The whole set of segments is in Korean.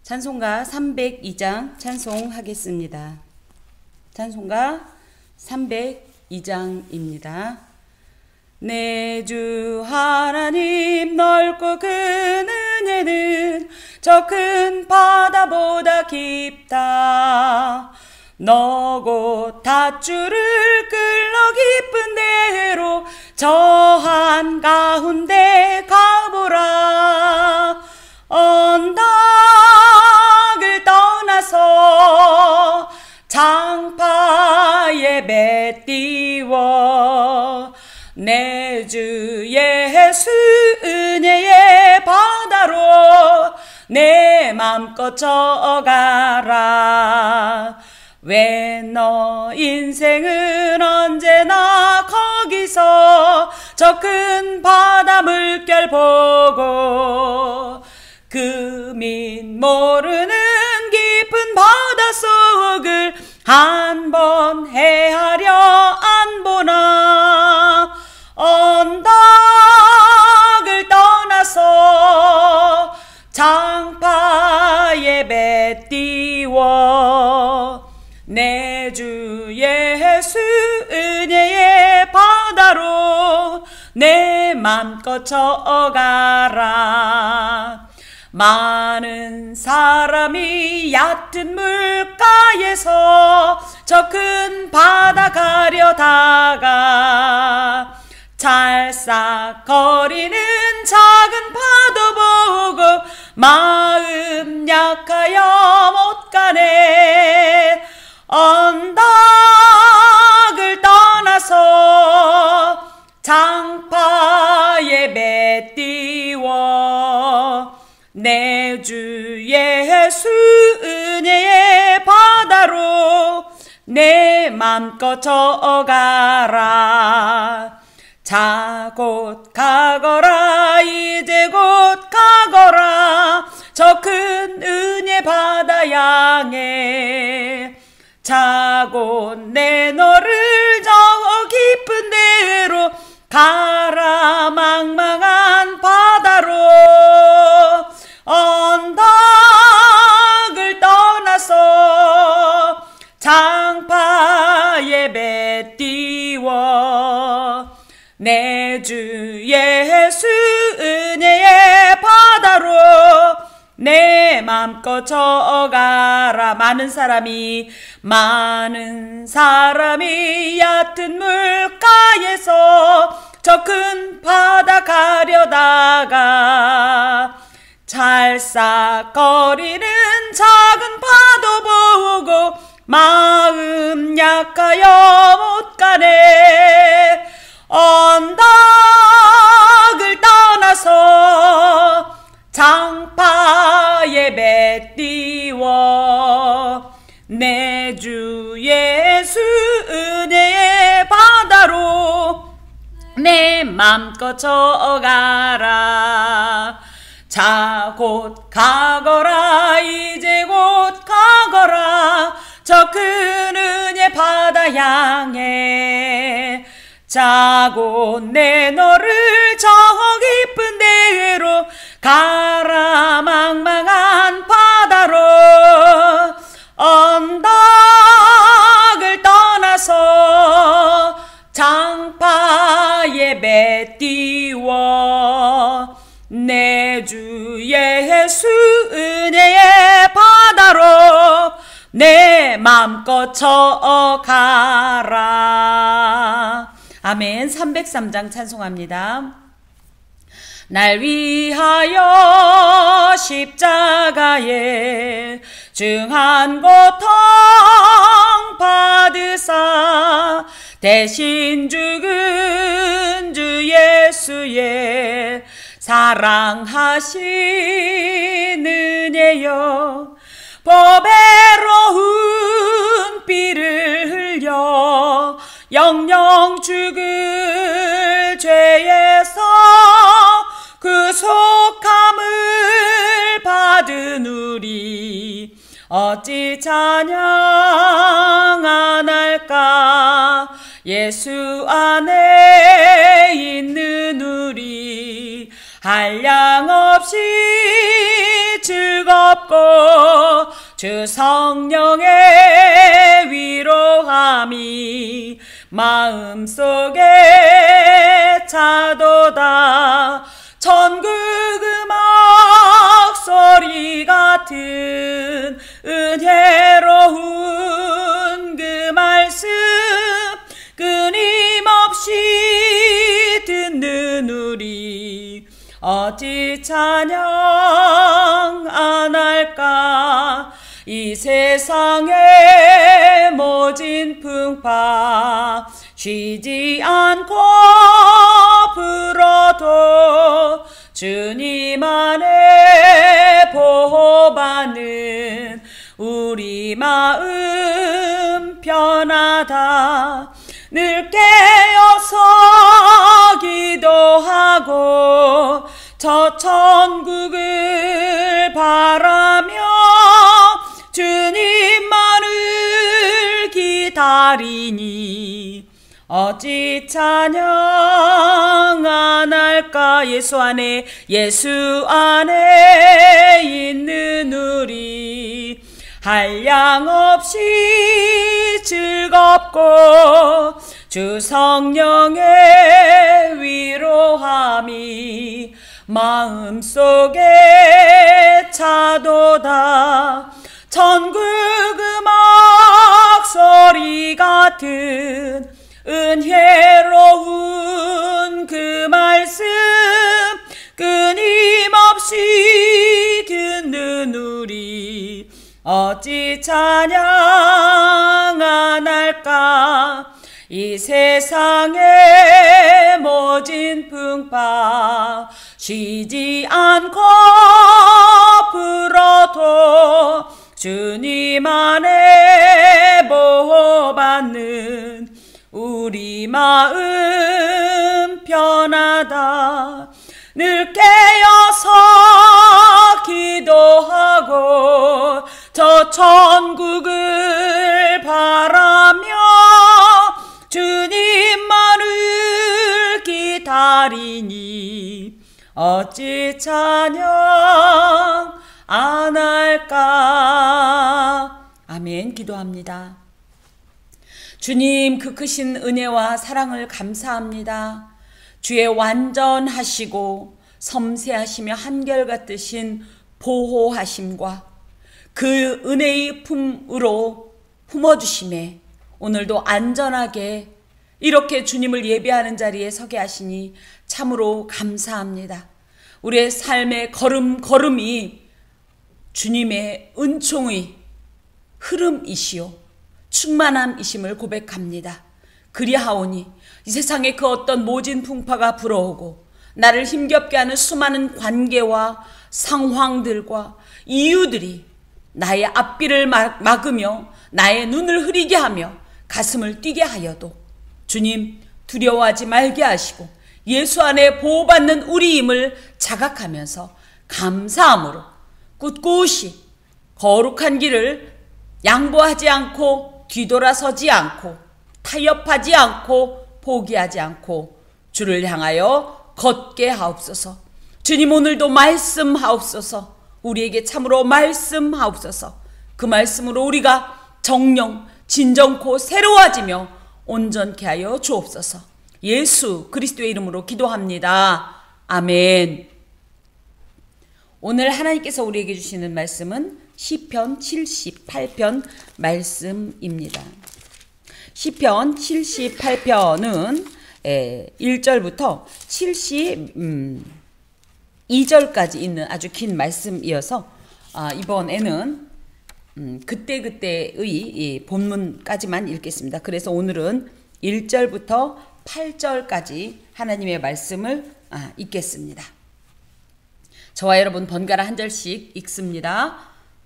찬송가 302장 찬송하겠습니다. 찬송가 302장입니다. 내 주 하나님 넓고 큰 은혜는 저 큰 바다보다 깊다. 너고 닷줄을 끌러 깊은 대로 저 한가운데 가보라. 언덕을 떠나서 장파에 배 띄워 내 주 예수 은혜의 바다로 내 맘껏 져가라. 왜 너 인생은 언제나 거기서 저 큰 바다 물결 보고 금인 모르는 깊은 바닷속을 한 번 헤아려 안 보나. 언덕을 떠나서 장파에 배 띄워 내 주 예수 은혜의 바다로 내 맘껏 져가라. 많은 사람이 얕은 물가에서 저 큰 바다 가려다가 찰싹거리는 작은 파도 보고 마음 약하여 못 가네. 언덕을 떠나서 장파에 배 띄워 내 주 예수 은혜의 바다로 내 맘껏 져가라. 자 곧 가거라. 이제 곧 가거라. 저 큰 은혜 바다 향해 자 곧 내 너를 저 깊은 데로 가라. 망망한 바다로 언덕을 떠나서 장파에 배 띄워 내 주 예수 은혜의 바다로 내 맘껏 져가라. 많은 사람이 얕은 물가에서 저 큰 바다 가려다가 찰싹거리는 작은 파도 보고 마음 약하여 못 가네. 언덕을 떠나서 장파에 배 띄워 내 주 예수 은혜의 바다로 내 맘껏 져가라. 자 곧 가거라. 이제 곧 가거라. 저 큰 은혜 바다 향해 자 곧 내 너를 저 깊은 데로 가라. 망망한 바다로 언덕을 떠나서 장파에 배 띄워 내 주 예수 은혜의 바다로 내 맘껏 져가라. 아멘. 303장 찬송합니다. 날 위하여 십자가에 중한 고통 받으사 대신 죽은 주 예수의 사랑하신 은혜여 보배로운 피를 흘려 영영 죽을 죄에서 구속함을 받은 우리 어찌 찬양 안 할까. 예수 안에 있는 우리 한량없이 즐거워 즐겁고 주 성령의 위로함이 마음속에 차도다. 천국 음악 소리 같은 은혜로운 그 말씀 끊임없이 듣는 우리 어찌 찬양 안 할까. 이 세상의 모진 풍파 쉬지 않고 불어도 주님 안에 보호받는 우리 마음 편하다. 늘 깨어서 기도하고 저 천국을 바라며 주님만을 기다리니 어찌 찬양 안 할까. 예수 안에 있는 우리 한량없이 즐겁고 주 성령의 위로함이 마음속에 차도다. 천국 음악 소리 같은 은혜로운 그 말씀 끊임없이 듣는 우리 어찌 찬양 안 할까. 이 세상의 모진 풍파 쉬지 않고 불어도 주님 안에 보호받는 우리 마음 편하다. 늘 깨어서 기도하고 저 천국을 바라며 주님만을 기다리니 어찌 찬양 안 할까. 아멘. 기도합니다. 주님, 그 크신 은혜와 사랑을 감사합니다. 주의 완전하시고 섬세하시며 한결같으신 보호하심과 그 은혜의 품으로 품어주심에 오늘도 안전하게 이렇게 주님을 예배하는 자리에 서게 하시니 참으로 감사합니다. 우리의 삶의 걸음걸음이 주님의 은총의 흐름이시오 충만함이심을 고백합니다. 그리하오니 이 세상에 그 어떤 모진 풍파가 불어오고 나를 힘겹게 하는 수많은 관계와 상황들과 이유들이 나의 앞길을 막으며 나의 눈을 흐리게 하며 가슴을 뛰게 하여도 주님 두려워하지 말게 하시고 예수 안에 보호받는 우리임을 자각하면서 감사함으로 꿋꿋이 거룩한 길을 양보하지 않고 뒤돌아서지 않고 타협하지 않고 포기하지 않고 주를 향하여 걷게 하옵소서. 주님, 오늘도 말씀하옵소서. 우리에게 참으로 말씀하옵소서. 그 말씀으로 우리가 정령 진정코 새로워지며 온전케 하여 주옵소서. 예수 그리스도의 이름으로 기도합니다. 아멘. 오늘 하나님께서 우리에게 주시는 말씀은 시편 78편 말씀입니다. 시편 78편은 1절부터 72절까지 있는 아주 긴 말씀이어서 이번에는 그때그때의 본문까지만 읽겠습니다. 그래서 오늘은 1절부터 8절까지 하나님의 말씀을 읽겠습니다. 저와 여러분 번갈아 한 절씩 읽습니다.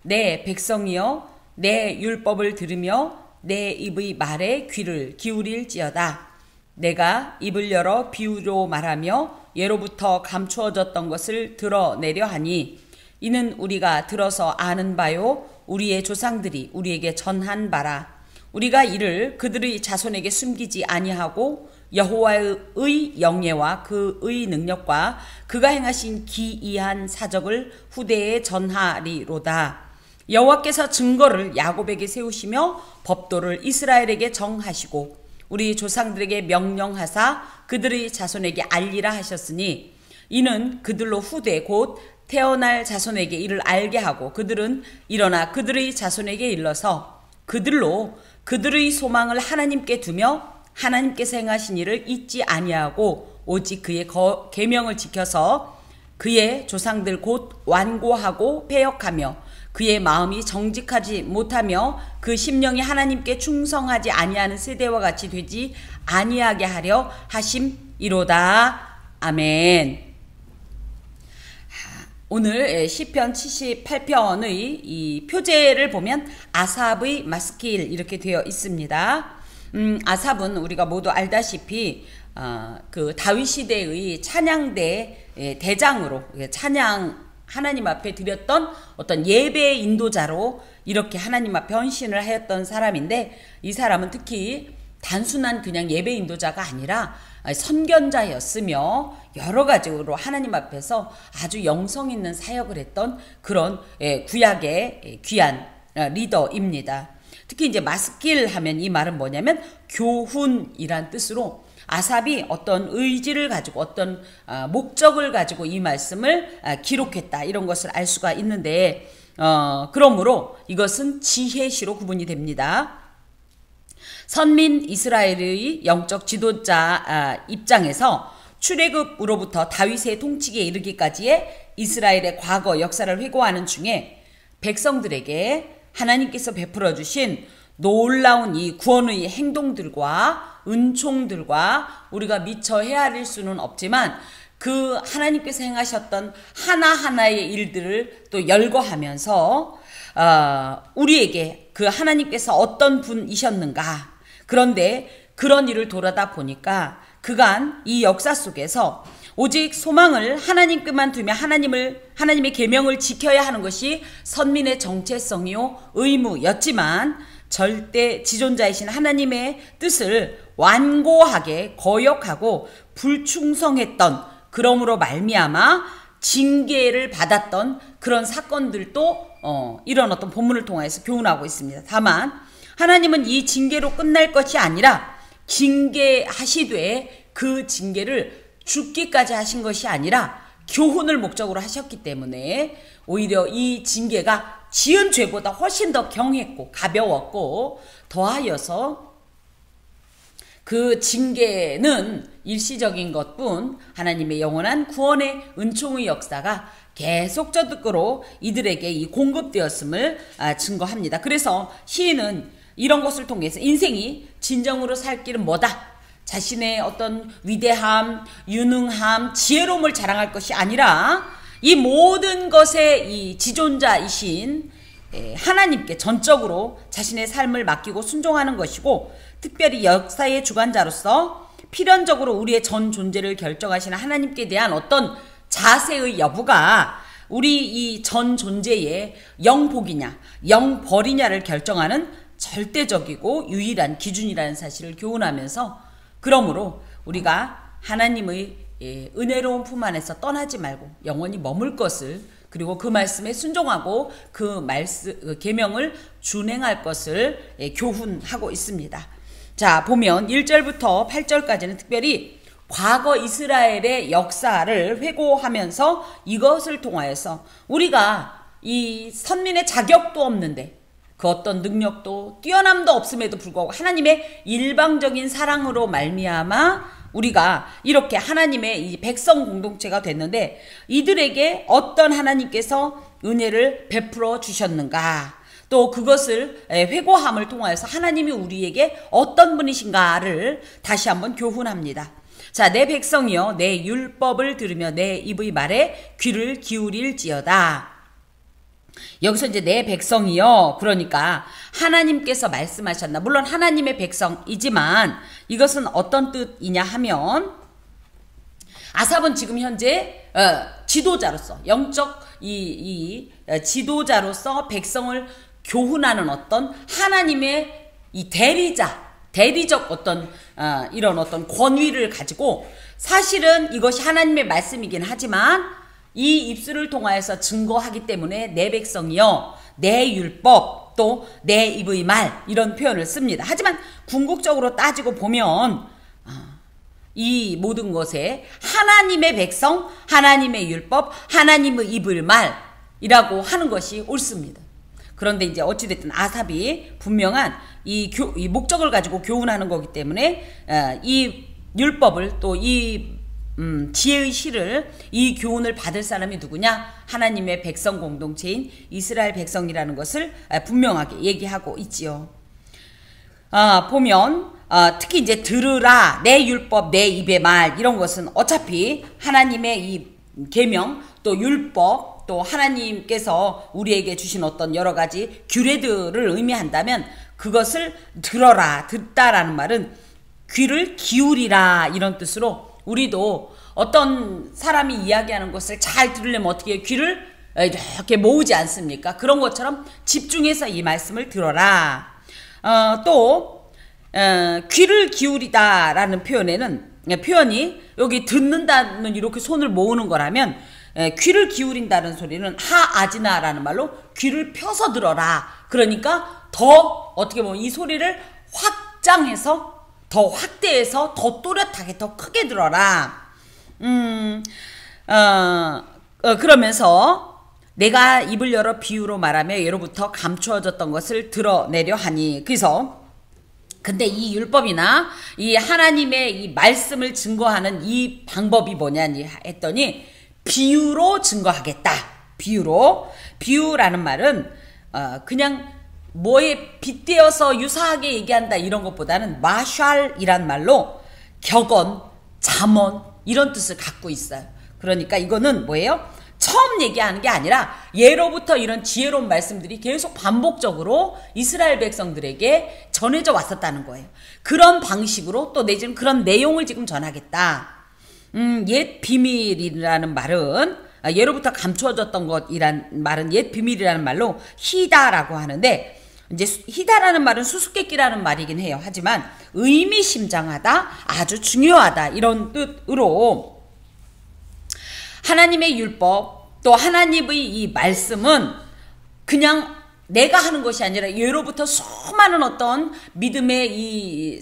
내 백성이여 내 율법을 들으며 내 입의 말에 귀를 기울일지어다. 내가 입을 열어 비유로 말하며 예로부터 감추어졌던 것을 드러내려 하니 이는 우리가 들어서 아는 바요 우리의 조상들이 우리에게 전한 바라. 우리가 이를 그들의 자손에게 숨기지 아니하고 여호와의 영예와 그의 능력과 그가 행하신 기이한 사적을 후대에 전하리로다. 여호와께서 증거를 야곱에게 세우시며 법도를 이스라엘에게 정하시고 우리 조상들에게 명령하사 그들의 자손에게 알리라 하셨으니 이는 그들로 후대 곧 태어날 자손에게 이를 알게 하고 그들은 일어나 그들의 자손에게 일러서 그들로 그들의 소망을 하나님께 두며 하나님께서 행하신 일을 잊지 아니하고 오직 그의 계명을 지켜서 그의 조상들 곧 완고하고 패역하며 그의 마음이 정직하지 못하며 그 심령이 하나님께 충성하지 아니하는 세대와 같이 되지 아니하게 하려 하심이로다. 아멘. 오늘 시편 78편의 이 표제를 보면 아삽의 마스킬 이렇게 되어 있습니다. 아삽은 우리가 모두 알다시피 그 다윗 시대의 찬양대 대장으로 찬양 하나님 앞에 드렸던 어떤 예배 인도자로 이렇게 하나님 앞에 헌신을 하였던 사람인데 이 사람은 특히 단순한 그냥 예배 인도자가 아니라 선견자였으며 여러 가지로 하나님 앞에서 아주 영성 있는 사역을 했던 그런 구약의 귀한 리더입니다. 특히 이제 마스킬 하면 이 말은 뭐냐면 교훈이란 뜻으로 아삽이 어떤 의지를 가지고 어떤 목적을 가지고 이 말씀을 기록했다 이런 것을 알 수가 있는데 그러므로 이것은 지혜시로 구분이 됩니다. 선민 이스라엘의 영적 지도자 입장에서 출애굽으로부터 다윗의 통치기에 이르기까지의 이스라엘의 과거 역사를 회고하는 중에 백성들에게 하나님께서 베풀어 주신 놀라운 이 구원의 행동들과 은총들과 우리가 미처 헤아릴 수는 없지만 그 하나님께서 행하셨던 하나하나의 일들을 또 열거하면서 우리에게 그 하나님께서 어떤 분이셨는가. 그런데 그런 일을 돌아다 보니까 그간 이 역사 속에서 오직 소망을 하나님께만 두며 하나님의 계명을 지켜야 하는 것이 선민의 정체성이요 의무였지만 절대 지존자이신 하나님의 뜻을 완고하게 거역하고 불충성했던 그러므로 말미암아 징계를 받았던 그런 사건들도 이런 어떤 본문을 통해서 교훈하고 있습니다. 다만 하나님은 이 징계로 끝날 것이 아니라 징계하시되 그 징계를 죽기까지 하신 것이 아니라 교훈을 목적으로 하셨기 때문에 오히려 이 징계가 지은 죄보다 훨씬 더 경했고 가벼웠고 더하여서 그 징계는 일시적인 것뿐 하나님의 영원한 구원의 은총의 역사가 계속적으로 이들에게 이 공급되었음을 증거합니다. 그래서 시인은 이런 것을 통해서 인생이 진정으로 살 길은 뭐다? 자신의 어떤 위대함, 유능함, 지혜로움을 자랑할 것이 아니라 이 모든 것의 이 지존자이신 하나님께 전적으로 자신의 삶을 맡기고 순종하는 것이고 특별히 역사의 주관자로서 필연적으로 우리의 전 존재를 결정하시는 하나님께 대한 어떤 자세의 여부가 우리 이 전 존재의 영복이냐 영벌이냐를 결정하는 절대적이고 유일한 기준이라는 사실을 교훈하면서 그러므로 우리가 하나님의 은혜로운 품 안에서 떠나지 말고 영원히 머물 것을 그리고 그 말씀에 순종하고 그 계명을 준행할 것을 교훈하고 있습니다. 자, 보면 1절부터 8절까지는 특별히 과거 이스라엘의 역사를 회고하면서 이것을 통하여서 우리가 이 선민의 자격도 없는데 그 어떤 능력도 뛰어남도 없음에도 불구하고 하나님의 일방적인 사랑으로 말미암아 우리가 이렇게 하나님의 이 백성 공동체가 됐는데 이들에게 어떤 하나님께서 은혜를 베풀어 주셨는가 또 그것을 회고함을 통하여서 하나님이 우리에게 어떤 분이신가를 다시 한번 교훈합니다. 자, 내 백성이여 내 율법을 들으며 내 입의 말에 귀를 기울일지어다. 여기서 이제 내 백성이요. 그러니까 하나님께서 말씀하셨나. 물론 하나님의 백성이지만 이것은 어떤 뜻이냐 하면 아삽은 지금 현재 지도자로서 영적 지도자로서 백성을 교훈하는 어떤 하나님의 이 대리적 어떤 이런 어떤 권위를 가지고 사실은 이것이 하나님의 말씀이긴 하지만 이 입술을 통하여서 증거하기 때문에 내 백성이여 내 율법 또 내 입의 말 이런 표현을 씁니다. 하지만 궁극적으로 따지고 보면 이 모든 것에 하나님의 백성, 하나님의 율법, 하나님의 입을 말이라고 하는 것이 옳습니다. 그런데 이제 어찌됐든 아삽이 분명한 이 목적을 가지고 교훈하는 거기 때문에 이 율법을 또 이 지혜의 시를 이 교훈을 받을 사람이 누구냐? 하나님의 백성 공동체인 이스라엘 백성이라는 것을 분명하게 얘기하고 있지요. 보면 특히 이제 들으라 내 율법 내 입의 말 이런 것은 어차피 하나님의 이 계명 또 율법 또 하나님께서 우리에게 주신 어떤 여러 가지 규례들을 의미한다면 그것을 들어라 듣다라는 말은 귀를 기울이라 이런 뜻으로 우리도 어떤 사람이 이야기하는 것을 잘 들으려면 어떻게 귀를 이렇게 모으지 않습니까? 그런 것처럼 집중해서 이 말씀을 들어라. 또 귀를 기울이다라는 표현이 여기 듣는다는 이렇게 손을 모으는 거라면 귀를 기울인다는 소리는 하아지나라는 말로 귀를 펴서 들어라. 그러니까 더 어떻게 보면 이 소리를 확장해서 더 확대해서 더 또렷하게 더 크게 들어라. 그러면서 내가 입을 열어 비유로 말하며 예로부터 감추어졌던 것을 드러내려 하니. 그래서 근데 이 율법이나 이 하나님의 이 말씀을 증거하는 이 방법이 뭐냐니 했더니 비유로 증거하겠다. 비유라는 말은 그냥 뭐에 빗대어서 유사하게 얘기한다 이런 것보다는 마샬이란 말로 격언, 잠언 이런 뜻을 갖고 있어요. 그러니까 이거는 뭐예요? 처음 얘기하는 게 아니라 예로부터 이런 지혜로운 말씀들이 계속 반복적으로 이스라엘 백성들에게 전해져 왔었다는 거예요. 그런 방식으로 또 내지는 그런 내용을 지금 전하겠다. 옛 비밀이라는 말은 예로부터 감추어졌던 것이란 말은 옛 비밀이라는 말로 히다라고 하는데 이제 히다라는 말은 수수께끼라는 말이긴 해요. 하지만 의미심장하다, 아주 중요하다 이런 뜻으로 하나님의 율법 또 하나님의 이 말씀은 그냥 내가 하는 것이 아니라 예로부터 수많은 어떤 믿음의 이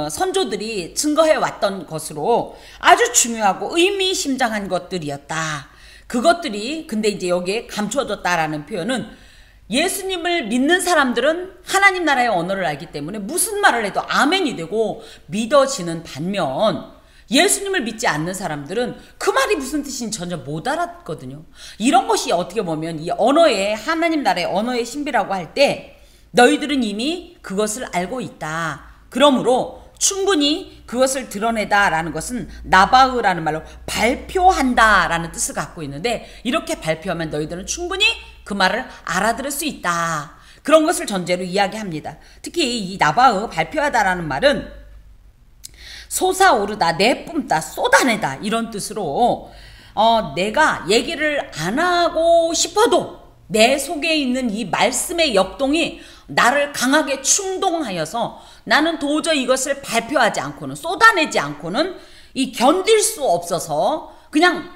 선조들이 증거해 왔던 것으로 아주 중요하고 의미심장한 것들이었다. 그것들이 근데 이제 여기에 감추어졌다라는 표현은 예수님을 믿는 사람들은 하나님 나라의 언어를 알기 때문에 무슨 말을 해도 아멘이 되고 믿어지는 반면 예수님을 믿지 않는 사람들은 그 말이 무슨 뜻인지 전혀 못 알았거든요. 이런 것이 어떻게 보면 이 언어의 하나님 나라의 언어의 신비라고 할 때 너희들은 이미 그것을 알고 있다. 그러므로 충분히 그것을 드러내다라는 것은 나바흐라는 말로 발표한다라는 뜻을 갖고 있는데 이렇게 발표하면 너희들은 충분히 그 말을 알아들을 수 있다. 그런 것을 전제로 이야기합니다. 특히 이 나바흐 발표하다라는 말은 솟아오르다, 내뿜다, 쏟아내다 이런 뜻으로 내가 얘기를 안 하고 싶어도 내 속에 있는 이 말씀의 역동이 나를 강하게 충동하여서 나는 도저히 이것을 발표하지 않고는 쏟아내지 않고는 이 견딜 수 없어서 그냥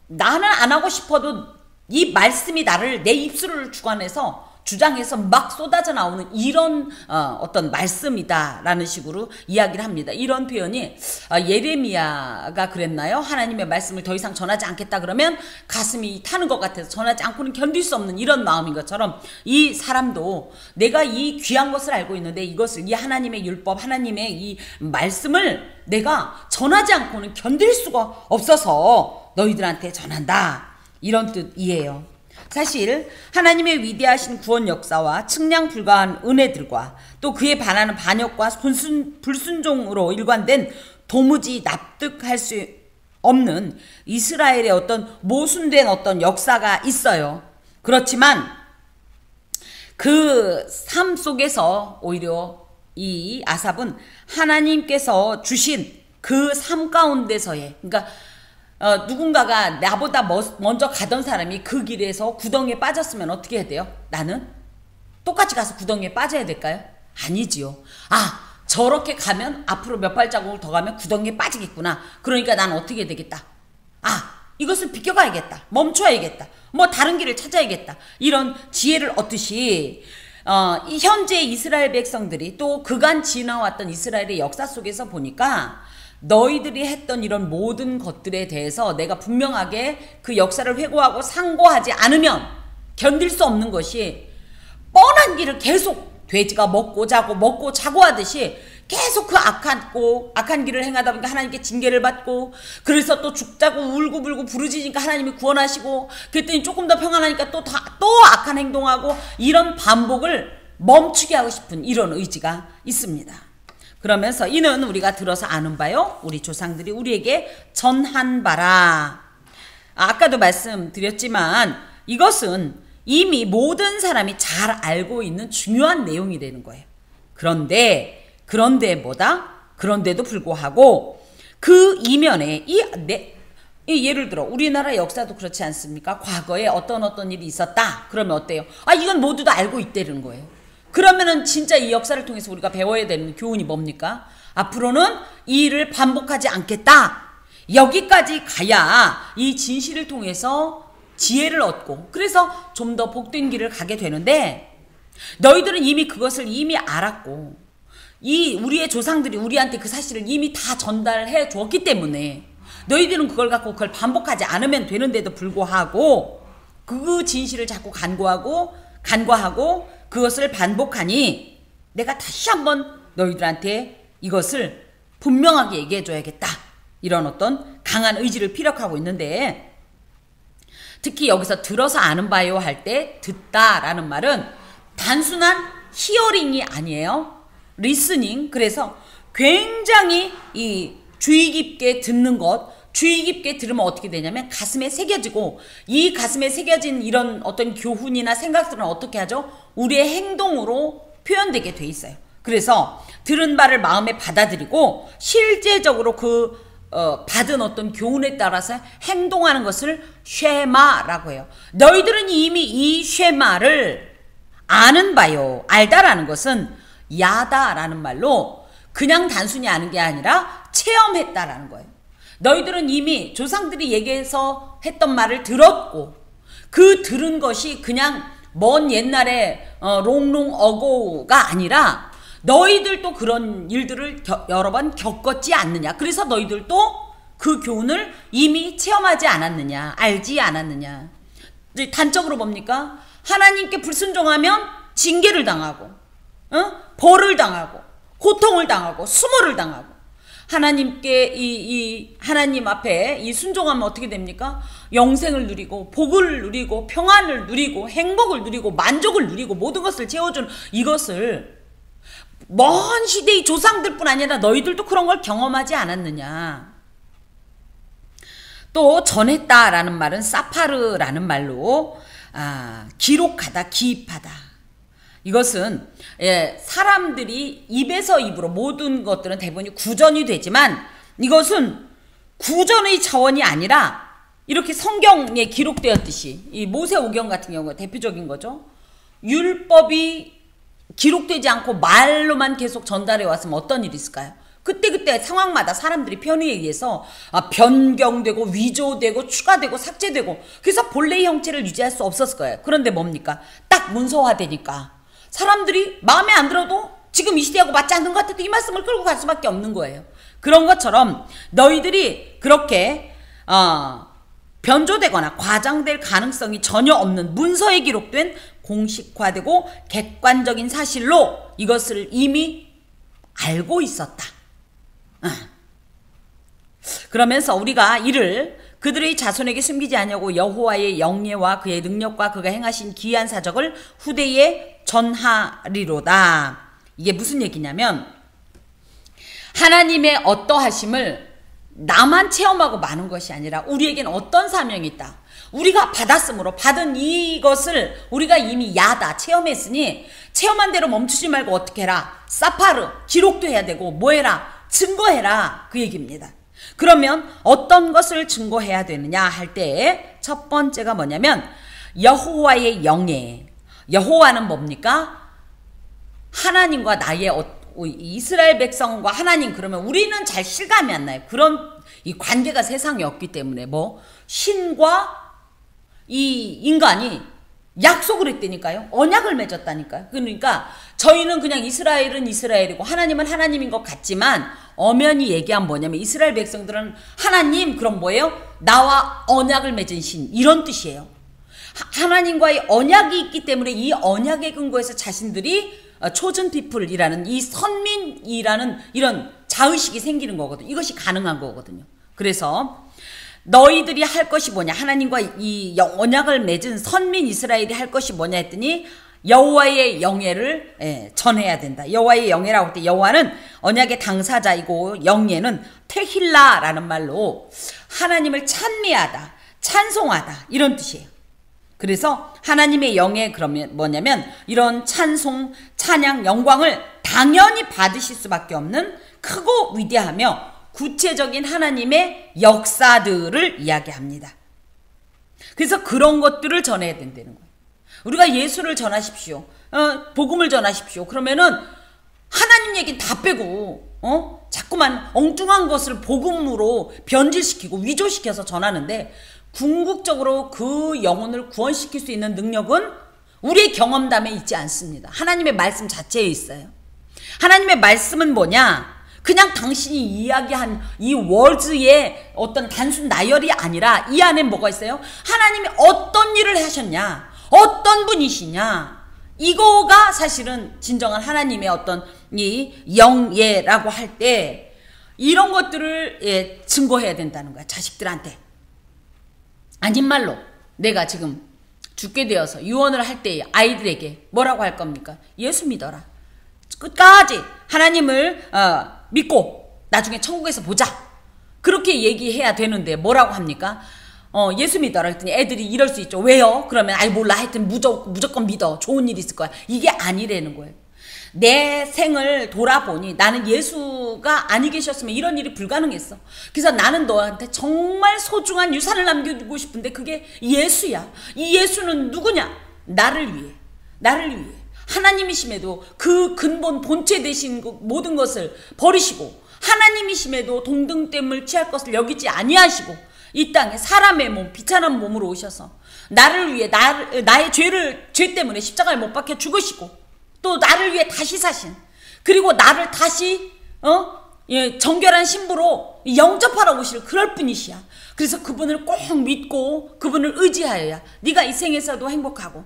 나는 안 하고 싶어도 이 말씀이 나를 내 입술을 주장해서 막 쏟아져 나오는 이런 어떤 말씀이다라는 식으로 이야기를 합니다. 이런 표현이 예레미야가 그랬나요? 하나님의 말씀을 더 이상 전하지 않겠다 그러면 가슴이 타는 것 같아서 전하지 않고는 견딜 수 없는 이런 마음인 것처럼 이 사람도 내가 이 귀한 것을 알고 있는데 이것을 이 하나님의 율법 하나님의 이 말씀을 내가 전하지 않고는 견딜 수가 없어서 너희들한테 전한다. 이런 뜻이에요. 사실 하나님의 위대하신 구원 역사와 측량 불가한 은혜들과 또 그에 반하는 반역과 불순종으로 일관된 도무지 납득할 수 없는 이스라엘의 어떤 모순된 어떤 역사가 있어요. 그렇지만 그 삶 속에서 오히려 이 아삽은 하나님께서 주신 그 삶 가운데서의 그러니까 누군가가 나보다 먼저 가던 사람이 그 길에서 구덩이에 빠졌으면 어떻게 해야 돼요? 나는 똑같이 가서 구덩이에 빠져야 될까요? 아니지요. 저렇게 가면 앞으로 몇 발자국을 더 가면 구덩이에 빠지겠구나. 그러니까 난 어떻게 되겠다. 이것을 비껴가야겠다. 멈춰야겠다. 뭐 다른 길을 찾아야겠다. 이런 지혜를 얻듯이 이 현재 이스라엘 백성들이 또 그간 지나왔던 이스라엘의 역사 속에서 보니까 너희들이 했던 이런 모든 것들에 대해서 내가 분명하게 그 역사를 회고하고 상고하지 않으면 견딜 수 없는 것이 뻔한 길을 계속 돼지가 먹고 자고 하듯이 계속 그 악한 길을 행하다 보니까 하나님께 징계를 받고, 그래서 또 죽자고 울고불고 부르짖으니까 하나님이 구원하시고, 그랬더니 조금 더 평안하니까 또 악한 행동하고, 이런 반복을 멈추게 하고 싶은 이런 의지가 있습니다. 그러면서 이는 우리가 들어서 아는 바요, 우리 조상들이 우리에게 전한 바라. 아까도 말씀드렸지만 이것은 이미 모든 사람이 잘 알고 있는 중요한 내용이 되는 거예요. 그런데도 불구하고 그 이면에 예를 들어 우리나라 역사도 그렇지 않습니까? 과거에 어떤 일이 있었다. 그러면 어때요? 이건 모두 다 알고 있다는 거예요. 그러면은 진짜 이 역사를 통해서 우리가 배워야 되는 교훈이 뭡니까? 앞으로는 이 일을 반복하지 않겠다. 여기까지 가야 이 진실을 통해서 지혜를 얻고, 그래서 좀 더 복된 길을 가게 되는데, 너희들은 이미 그것을 이미 알았고, 우리의 조상들이 우리한테 그 사실을 이미 다 전달해 주었기 때문에 너희들은 그걸 갖고 그걸 반복하지 않으면 되는데도 불구하고 그 진실을 자꾸 간과하고 그것을 반복하니 내가 다시 한번 너희들한테 이것을 분명하게 얘기해 줘야겠다. 이런 어떤 강한 의지를 피력하고 있는데, 특히 여기서 들어서 아는 바요 할 때 듣다라는 말은 단순한 히어링이 아니에요. 리스닝. 그래서 굉장히 이 주의 깊게 듣는 것, 주의 깊게 들으면 어떻게 되냐면 가슴에 새겨지고, 이 가슴에 새겨진 이런 어떤 교훈이나 생각들은 어떻게 하죠? 우리의 행동으로 표현되게 돼 있어요. 그래서 들은 바를 마음에 받아들이고 실제적으로 받은 어떤 교훈에 따라서 행동하는 것을 쉐마라고 해요. 너희들은 이미 이 쉐마를 아는 바요. 알다라는 것은 야다라는 말로 그냥 단순히 아는 게 아니라 체험했다라는 거예요. 너희들은 이미 조상들이 얘기해서 했던 말을 들었고, 그 들은 것이 그냥 먼 옛날에 롱롱 어고가 아니라 너희들도 그런 일들을 여러 번 겪었지 않느냐. 그래서 너희들도 그 교훈을 이미 체험하지 않았느냐, 알지 않았느냐. 단적으로 뭡니까? 하나님께 불순종하면 징계를 당하고, 벌을 당하고, 고통을 당하고, 수모를 당하고, 하나님께 하나님 앞에 이 순종하면 어떻게 됩니까? 영생을 누리고, 복을 누리고, 평안을 누리고, 행복을 누리고, 만족을 누리고, 모든 것을 채워준 이것을 먼 시대의 조상들뿐 아니라 너희들도 그런 걸 경험하지 않았느냐. 또 전했다라는 말은 사파르라는 말로 기록하다, 기입하다. 이것은 사람들이 입에서 입으로 모든 것들은 대부분이 구전이 되지만, 이것은 구전의 차원이 아니라 이렇게 성경에 기록되었듯이, 이 모세오경 같은 경우가 대표적인 거죠. 율법이 기록되지 않고 말로만 계속 전달해 왔으면 어떤 일이 있을까요? 그때 상황마다 사람들이 편의에 의해서 변경되고 위조되고 추가되고 삭제되고, 그래서 본래의 형체를 유지할 수 없었을 거예요. 그런데 뭡니까? 딱 문서화되니까 사람들이 마음에 안 들어도 지금 이 시대하고 맞지 않는 것 같아도 이 말씀을 끌고 갈 수밖에 없는 거예요. 그런 것처럼 너희들이 그렇게 변조되거나 과장될 가능성이 전혀 없는 문서에 기록된 공식화되고 객관적인 사실로 이것을 이미 알고 있었다. 그러면서 우리가 이를 그들의 자손에게 숨기지 아니하고 여호와의 영예와 그의 능력과 그가 행하신 기이한 사적을 후대에 전하리로다. 이게 무슨 얘기냐면, 하나님의 어떠하심을 나만 체험하고 마는 것이 아니라 우리에겐 어떤 사명이 있다. 우리가 받았으므로 받은 이것을 우리가 이미 체험했으니 체험한 대로 멈추지 말고 어떻게 해라. 사파르, 기록도 해야 되고 뭐 해라. 증거해라. 그 얘기입니다. 그러면 어떤 것을 증거해야 되느냐 할 때 첫 번째가 뭐냐면 여호와의 영예. 여호와는 뭡니까? 하나님과 나의 이스라엘 백성과 하나님 그러면 우리는 잘 실감이 안 나요. 그런 이 관계가 세상에 없기 때문에 뭐 신과 이 인간이 약속을 했다니까요. 언약을 맺었다니까요. 그러니까 저희는 그냥 이스라엘은 이스라엘이고 하나님은 하나님인 것 같지만 엄연히 얘기한 뭐냐면 이스라엘 백성들은 하나님 그럼 뭐예요? 나와 언약을 맺은 신 이런 뜻이에요. 하나님과의 언약이 있기 때문에 이 언약의 근거에서 자신들이 초전 피플이라는 이 선민이라는 이런 자의식이 생기는 거거든요. 이것이 가능한 거거든요. 그래서 너희들이 할 것이 뭐냐, 하나님과 이 언약을 맺은 선민 이스라엘이 할 것이 뭐냐 했더니 여호와의 영예를 전해야 된다. 여호와의 영예라고 할 때 여호와는 언약의 당사자이고 영예는 테힐라라는 말로 하나님을 찬미하다, 찬송하다 이런 뜻이에요. 그래서 하나님의 영예 그러면 뭐냐면 이런 찬송, 찬양, 영광을 당연히 받으실 수밖에 없는 크고 위대하며 구체적인 하나님의 역사들을 이야기합니다. 그래서 그런 것들을 전해야 된다는 거예요. 우리가 예수를 전하십시오. 복음을 전하십시오. 그러면은 하나님 얘기는 다 빼고 자꾸만 엉뚱한 것을 복음으로 변질시키고 위조시켜서 전하는데 궁극적으로 그 영혼을 구원시킬 수 있는 능력은 우리의 경험담에 있지 않습니다. 하나님의 말씀 자체에 있어요. 하나님의 말씀은 뭐냐? 그냥 당신이 이야기한 이 월드의 어떤 단순 나열이 아니라 이 안에 뭐가 있어요? 하나님이 어떤 일을 하셨냐? 어떤 분이시냐? 이거가 사실은 진정한 하나님의 어떤 이 영예라고 할 때 이런 것들을 증거해야 된다는 거야. 자식들한테. 아닌 말로 내가 지금 죽게 되어서 유언을 할 때 아이들에게 뭐라고 할 겁니까? 예수 믿어라. 끝까지 하나님을 믿고 나중에 천국에서 보자. 그렇게 얘기해야 되는데 뭐라고 합니까? 예수 믿어라 했더니 애들이 이럴 수 있죠. 왜요? 그러면 아이 몰라 하여튼 무조건 믿어. 좋은 일 있을 거야. 이게 아니라는 거예요. 내 생을 돌아보니 나는 예수가 아니 계셨으면 이런 일이 불가능했어. 그래서 나는 너한테 정말 소중한 유산을 남겨주고 싶은데 그게 예수야. 이 예수는 누구냐? 나를 위해. 나를 위해. 하나님이심에도 그 근본 본체 되신 모든 것을 버리시고 하나님이심에도 동등됨을 취할 것을 여기지 아니하시고 이 땅에 사람의 몸, 비천한 몸으로 오셔서 나를 위해 나의 죄 때문에 십자가에 못 박혀 죽으시고 또 나를 위해 다시 사신 그리고 나를 다시 정결한 신부로 영접하러 오실 그럴 분이시야. 그래서 그분을 꼭 믿고 그분을 의지하여야 네가 이 생에서도 행복하고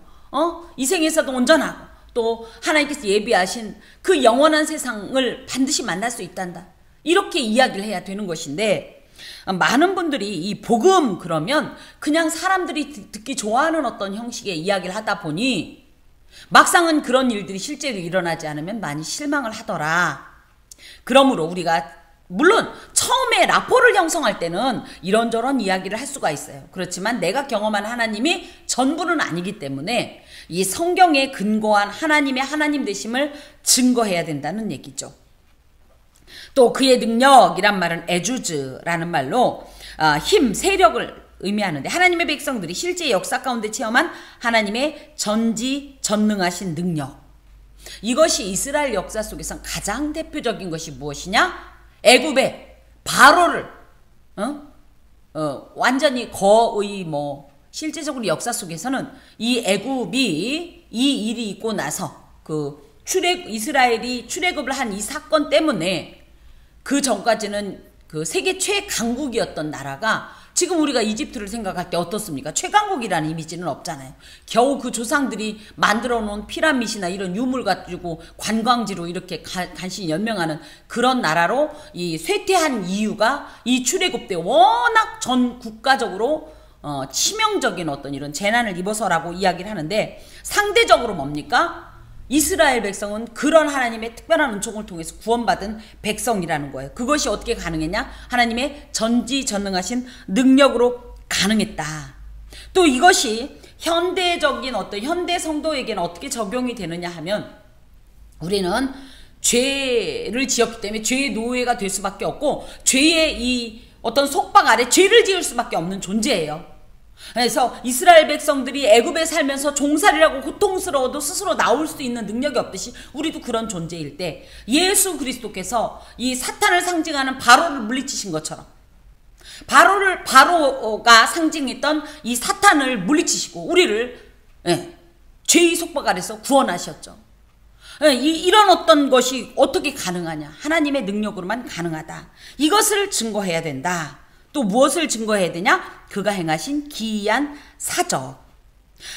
이 생에서도 온전하고 또 하나님께서 예비하신 그 영원한 세상을 반드시 만날 수 있단다. 이렇게 이야기를 해야 되는 것인데 많은 분들이 이 복음 그러면 그냥 사람들이 듣기 좋아하는 어떤 형식의 이야기를 하다 보니 막상은 그런 일들이 실제로 일어나지 않으면 많이 실망을 하더라. 그러므로 우리가 물론 처음에 라포를 형성할 때는 이런저런 이야기를 할 수가 있어요. 그렇지만 내가 경험한 하나님이 전부는 아니기 때문에 이 성경에 근거한 하나님의 하나님 되심을 증거해야 된다는 얘기죠. 또 그의 능력이란 말은 에주즈라는 말로 힘, 세력을 의미하는데 하나님의 백성들이 실제 역사 가운데 체험한 하나님의 전지전능하신 능력. 이것이 이스라엘 역사 속에서 가장 대표적인 것이 무엇이냐? 애굽의 바로를 완전히 거의 실제적으로 역사 속에서는 이 애굽이 이 일이 있고 나서 이스라엘이 출애굽을 한 이 사건 때문에 그 전까지는 그 세계 최강국이었던 나라가 지금 우리가 이집트를 생각할 때 어떻습니까? 최강국이라는 이미지는 없잖아요. 겨우 그 조상들이 만들어 놓은 피라밋이나 이런 유물 가지고 관광지로 이렇게 간신히 연명하는 그런 나라로 이 쇠퇴한 이유가 이 출애굽 때 워낙 전 국가적으로 치명적인 어떤 이런 재난을 입어서라고 이야기를 하는데 상대적으로 뭡니까? 이스라엘 백성은 그런 하나님의 특별한 은총을 통해서 구원받은 백성이라는 거예요. 그것이 어떻게 가능했냐? 하나님의 전지전능하신 능력으로 가능했다. 또 이것이 현대적인 어떤 현대 성도에게는 어떻게 적용이 되느냐 하면 우리는 죄를 지었기 때문에 죄의 노예가 될 수밖에 없고 죄의 이 어떤 속박 아래 죄를 지을 수밖에 없는 존재예요. 그래서 이스라엘 백성들이 애굽에 살면서 종살이라고 고통스러워도 스스로 나올 수 있는 능력이 없듯이 우리도 그런 존재일 때 예수 그리스도께서 이 사탄을 상징하는 바로를 물리치신 것처럼 바로가 상징했던 이 사탄을 물리치시고 우리를 죄의 속박 아래서 구원하셨죠. 이런 어떤 것이 어떻게 가능하냐? 하나님의 능력으로만 가능하다. 이것을 증거해야 된다. 또 무엇을 증거해야 되냐? 그가 행하신 기이한 사적.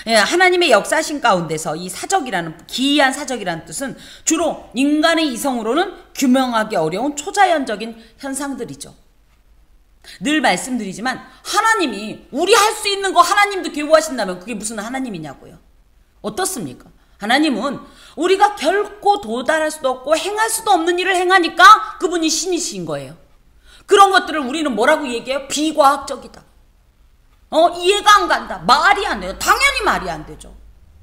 하나님의 역사신 가운데서 이 사적이라는, 기이한 사적이라는 뜻은 주로 인간의 이성으로는 규명하기 어려운 초자연적인 현상들이죠. 늘 말씀드리지만 하나님이 우리 할 수 있는 거 하나님도 괴우하신다면 그게 무슨 하나님이냐고요. 어떻습니까? 하나님은 우리가 결코 도달할 수도 없고 행할 수도 없는 일을 행하니까 그분이 신이신 거예요. 그런 것들을 우리는 뭐라고 얘기해요? 비과학적이다. 이해가 안 간다. 말이 안 돼요. 당연히 말이 안 되죠.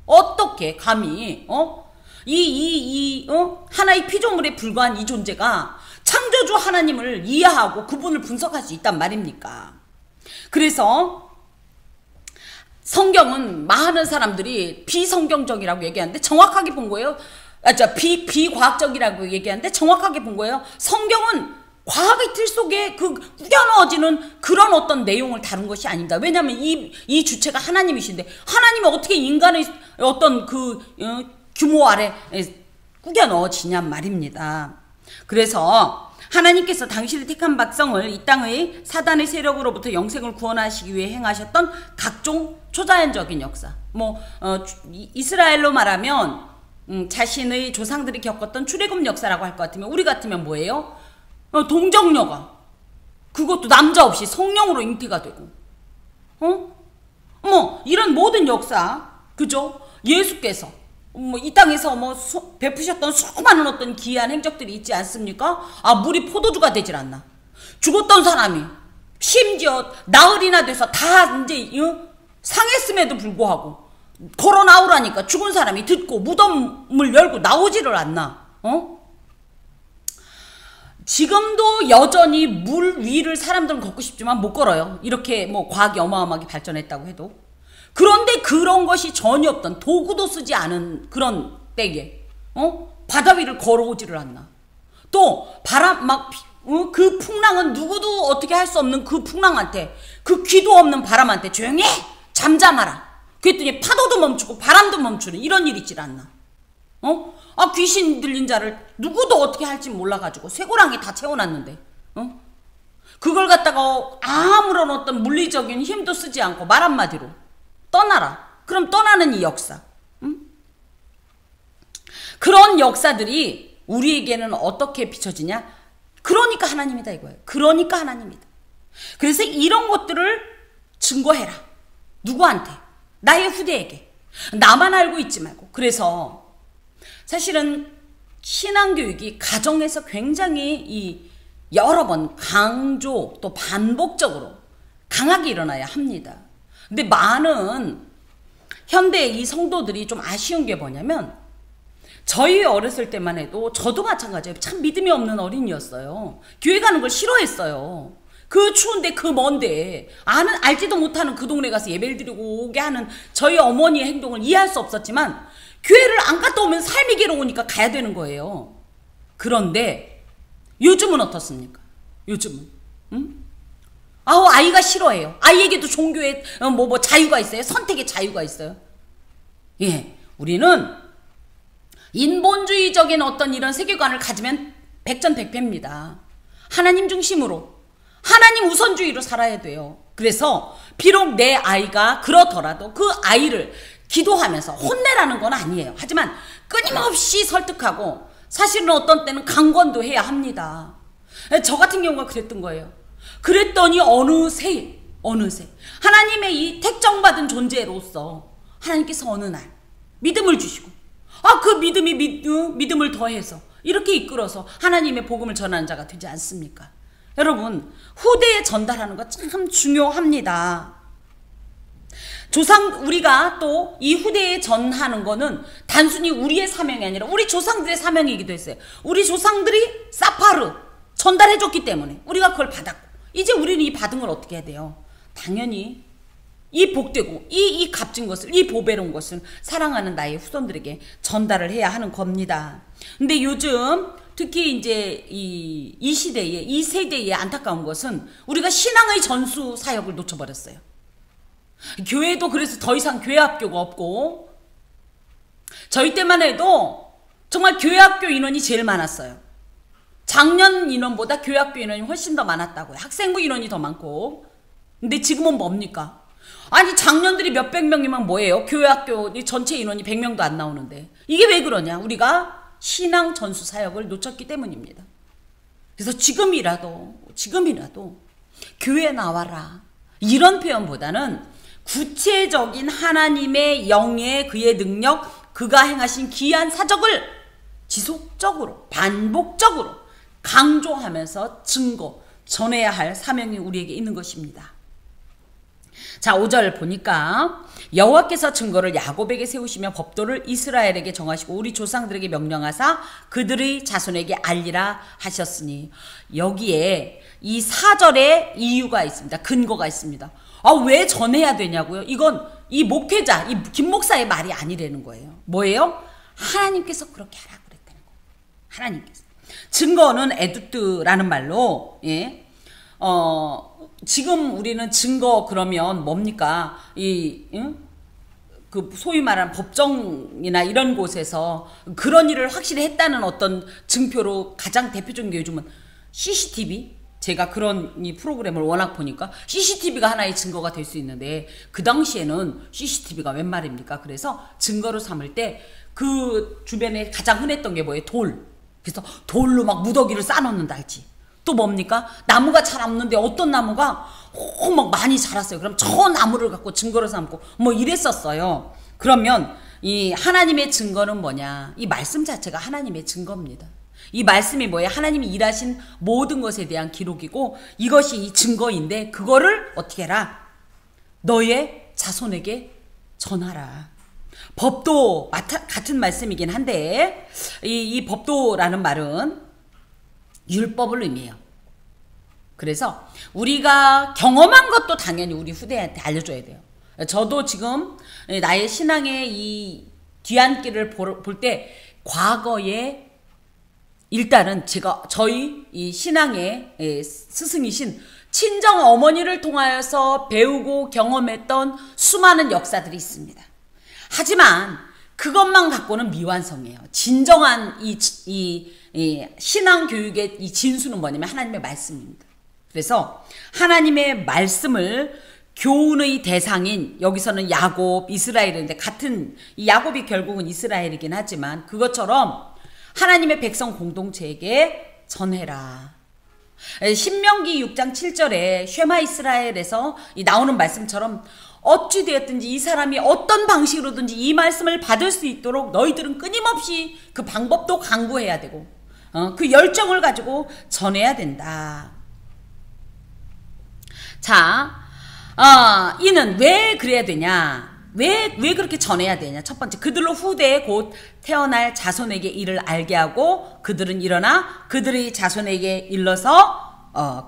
어떻게 감히 하나의 피조물에 불과한 이 존재가 창조주 하나님을 이해하고 그분을 분석할 수 있단 말입니까? 그래서 성경은 많은 사람들이 비성경적이라고 얘기하는데 정확하게 본 거예요. 비과학적이라고 얘기하는데 정확하게 본 거예요. 성경은 과학의 틀 속에 그 꾸겨넣어지는 그런 어떤 내용을 다룬 것이 아닙니다. 왜냐하면 이 주체가 하나님이신데 하나님이 어떻게 인간의 어떤 그 규모 아래 꾸겨넣어지냔 말입니다. 그래서 하나님께서 당신의 택한 백성을 이 땅의 사단의 세력으로부터 영생을 구원하시기 위해 행하셨던 각종 초자연적인 역사, 이스라엘로 말하면 자신의 조상들이 겪었던 출애굽 역사라고 할 것 같으면 우리 같으면 뭐예요? 동정녀가 그것도 남자 없이 성령으로 잉태가 되고 이런 모든 역사, 그죠? 예수께서 이 땅에서 베푸셨던 수많은 어떤 기이한 행적들이 있지 않습니까? 물이 포도주가 되질 않나. 죽었던 사람이 심지어 나흘이나 돼서 다 이제 상했음에도 불구하고 걸어 나오라니까 죽은 사람이 듣고 무덤을 열고 나오지를 않나. 지금도 여전히 물 위를 사람들은 걷고 싶지만 못 걸어요. 이렇게 과학이 어마어마하게 발전했다고 해도. 그런데 그런 것이 전혀 없던, 도구도 쓰지 않은 그런 때에 바다 위를 걸어오지를 않나. 또 바람 그 풍랑은 누구도 어떻게 할 수 없는 그 풍랑한테, 그 귀도 없는 바람한테 조용히 잠잠하라 그랬더니 파도도 멈추고 바람도 멈추는 이런 일이 있질 않나. 귀신 들린 자를 누구도 어떻게 할지 몰라가지고 쇠고랑이 다 채워놨는데 그걸 갖다가 아무런 어떤 물리적인 힘도 쓰지 않고 말 한마디로 떠나라. 그럼 떠나는 이 역사. 그런 역사들이 우리에게는 어떻게 비춰지냐? 그러니까 하나님이다 이거예요. 그러니까 하나님이다. 그래서 이런 것들을 증거해라. 누구한테? 나의 후대에게. 나만 알고 있지 말고. 그래서 사실은 신앙교육이 가정에서 굉장히 여러 번 강조 또 반복적으로 강하게 일어나야 합니다. 근데 많은 현대의 이 성도들이 좀 아쉬운 게 뭐냐면 저희 어렸을 때만 해도 저도 마찬가지예요. 참 믿음이 없는 어린이였어요. 교회 가는 걸 싫어했어요. 그 추운데 그 먼데 알지도 못하는 그 동네 가서 예배를 드리고 오게 하는 저희 어머니의 행동을 이해할 수 없었지만 교회를 안 갔다 오면 삶이 괴로우니까 가야 되는 거예요. 그런데 요즘은 어떻습니까? 요즘은 아이가 싫어해요. 아이에게도 종교에 자유가 있어요. 선택의 자유가 있어요. 우리는 인본주의적인 어떤 이런 세계관을 가지면 백전백패입니다. 하나님 중심으로, 하나님 우선주의로 살아야 돼요. 그래서 비록 내 아이가 그렇더라도 그 아이를 기도하면서 혼내라는 건 아니에요. 하지만 끊임없이 설득하고 사실은 어떤 때는 강권도 해야 합니다. 저 같은 경우가 그랬던 거예요. 그랬더니 어느새 하나님의 이 택정받은 존재로서 하나님께서 어느 날 믿음을 주시고 그 믿음이 믿음을 더해서 이렇게 이끌어서 하나님의 복음을 전하는 자가 되지 않습니까? 여러분, 후대에 전달하는 거 참 중요합니다. 우리가 또 이 후대에 전하는 거는 단순히 우리의 사명이 아니라 우리 조상들의 사명이기도 했어요. 우리 조상들이 사파르 전달해줬기 때문에 우리가 그걸 받았고, 이제 우리는 이 받은 걸 어떻게 해야 돼요? 당연히 이 복되고 이 값진 것을, 이 보배로운 것을 사랑하는 나의 후손들에게 전달을 해야 하는 겁니다. 근데 요즘 특히 이제 이 시대에, 이 세대에 안타까운 것은 우리가 신앙의 전수 사역을 놓쳐버렸어요. 교회도 그래서 더 이상 교회 학교가 없고, 저희 때만 해도 정말 교회 학교 인원이 제일 많았어요. 작년 인원보다 교회 학교 인원이 훨씬 더 많았다고요. 학생부 인원이 더 많고. 근데 지금은 뭡니까? 아니 작년들이 몇백 명이면 뭐예요? 교회 학교 전체 인원이 100명도 안 나오는데. 이게 왜 그러냐? 우리가 신앙 전수 사역을 놓쳤기 때문입니다. 그래서 지금이라도 교회 나와라, 이런 표현보다는 구체적인 하나님의 영의 그의 능력, 그가 행하신 기이한 사적을 지속적으로 반복적으로 강조하면서 전해야 할 사명이 우리에게 있는 것입니다. 자, 5절 보니까 여호와께서 증거를 야곱에게 세우시며 법도를 이스라엘에게 정하시고 우리 조상들에게 명령하사 그들의 자손에게 알리라 하셨으니, 여기에 이 4절에 이유가 있습니다. 근거가 있습니다. 왜 전해야 되냐고요? 이건 이 목회자, 이 김 목사의 말이 아니라는 거예요. 뭐예요? 하나님께서 그렇게 하라 그랬다는 거예요. 하나님께서. 증거는 에두트라는 말로, 지금 우리는 증거 그러면 뭡니까? 그 소위 말하는 법정이나 이런 곳에서 그런 일을 확실히 했다는 어떤 증표로 가장 대표적인 게 요즘은 CCTV? 제가 그런 이 프로그램을 워낙 보니까 CCTV가 하나의 증거가 될 수 있는데, 그 당시에는 CCTV가 웬 말입니까? 그래서 증거로 삼을 때 그 주변에 가장 흔했던 게 뭐예요? 돌. 그래서 돌로 막 무더기를 쌓아놓는다 할지. 또 뭡니까? 나무가 잘 없는데 어떤 나무가 막 많이 자랐어요. 그럼 저 나무를 갖고 증거로 삼고 뭐 이랬었어요. 그러면 이 하나님의 증거는 뭐냐? 이 말씀 자체가 하나님의 증거입니다. 이 말씀이 뭐예요? 하나님이 일하신 모든 것에 대한 기록이고, 이것이 이 증거인데, 그거를 어떻게 해라? 너의 자손에게 전하라. 법도 같은 말씀이긴 한데, 이 법도라는 말은 율법을 의미해요. 그래서 우리가 경험한 것도 당연히 우리 후대한테 알려줘야 돼요. 저도 지금 나의 신앙의 이 뒤안길을 볼 때, 과거에 일단은 저희 이 신앙의 스승이신 친정 어머니를 통하여서 배우고 경험했던 수많은 역사들이 있습니다. 하지만 그것만 갖고는 미완성이에요. 진정한 이 신앙 교육의 이 진수는 뭐냐면 하나님의 말씀입니다. 그래서 하나님의 말씀을 교훈의 대상인, 여기서는 야곱, 이스라엘인데 같은, 이 야곱이 결국은 이스라엘이긴 하지만 그것처럼 하나님의 백성 공동체에게 전해라. 신명기 6장 7절에 쉐마 이스라엘에서 나오는 말씀처럼 어찌 되었든지 이 사람이 어떤 방식으로든지 이 말씀을 받을 수 있도록 너희들은 끊임없이 그 방법도 강구해야 되고, 그 열정을 가지고 전해야 된다. 자, 이는 왜 그래야 되냐? 왜 그렇게 전해야 되냐? 첫 번째, 그들로 후대에 곧 태어날 자손에게 이를 알게 하고 그들은 일어나 그들의 자손에게 일러서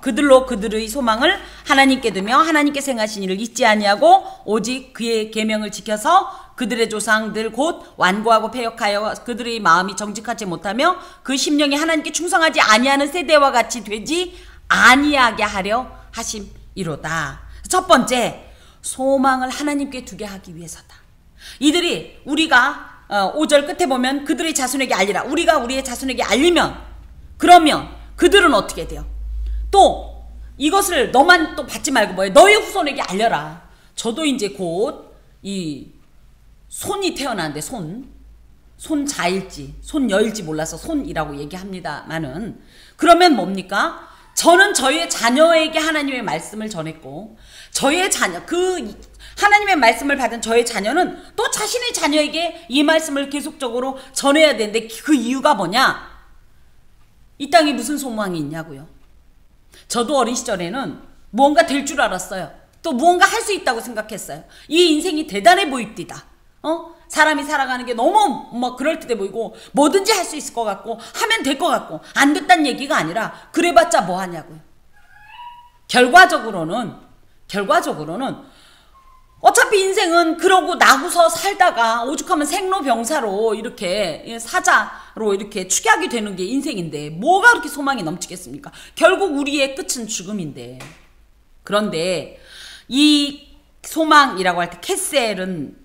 그들로 그들의 소망을 하나님께 두며 하나님께서 행하신 일을 잊지 아니하고 오직 그의 계명을 지켜서 그들의 조상들 곧 완고하고 패역하여 그들의 마음이 정직하지 못하며 그 심령이 하나님께 충성하지 아니하는 세대와 같이 되지 아니하게 하려 하심이로다. 첫 번째, 소망을 하나님께 두게 하기 위해서다. 이들이, 우리가 5절 끝에 보면 그들의 자손에게 알리라. 우리가 우리의 자손에게 알리면, 그러면 그들은 어떻게 돼요? 또 이것을 너만 또 받지 말고 뭐예요? 너의 후손에게 알려라. 저도 이제 곧 이 손이 태어나는데 손자일지 손여일지 몰라서 손이라고 얘기합니다만은, 그러면 뭡니까? 저는 저의 자녀에게 하나님의 말씀을 전했고, 저의 자녀, 그 하나님의 말씀을 받은 저의 자녀는 또 자신의 자녀에게 이 말씀을 계속적으로 전해야 되는데, 그 이유가 뭐냐? 이 땅에 무슨 소망이 있냐고요. 저도 어린 시절에는 무언가 될 줄 알았어요. 또 무언가 할 수 있다고 생각했어요. 이 인생이 대단해 보입디다. 사람이 살아가는 게 너무 뭐 그럴듯해 보이고 뭐든지 할 수 있을 것 같고 하면 될 것 같고, 안 됐다는 얘기가 아니라 그래봤자 뭐 하냐고요. 결과적으로는 어차피 인생은 그러고 나고서 살다가 오죽하면 생로병사로 이렇게 사자로 이렇게 축약이 되는 게 인생인데 뭐가 그렇게 소망이 넘치겠습니까? 결국 우리의 끝은 죽음인데. 그런데 이 소망이라고 할 때 캐셀은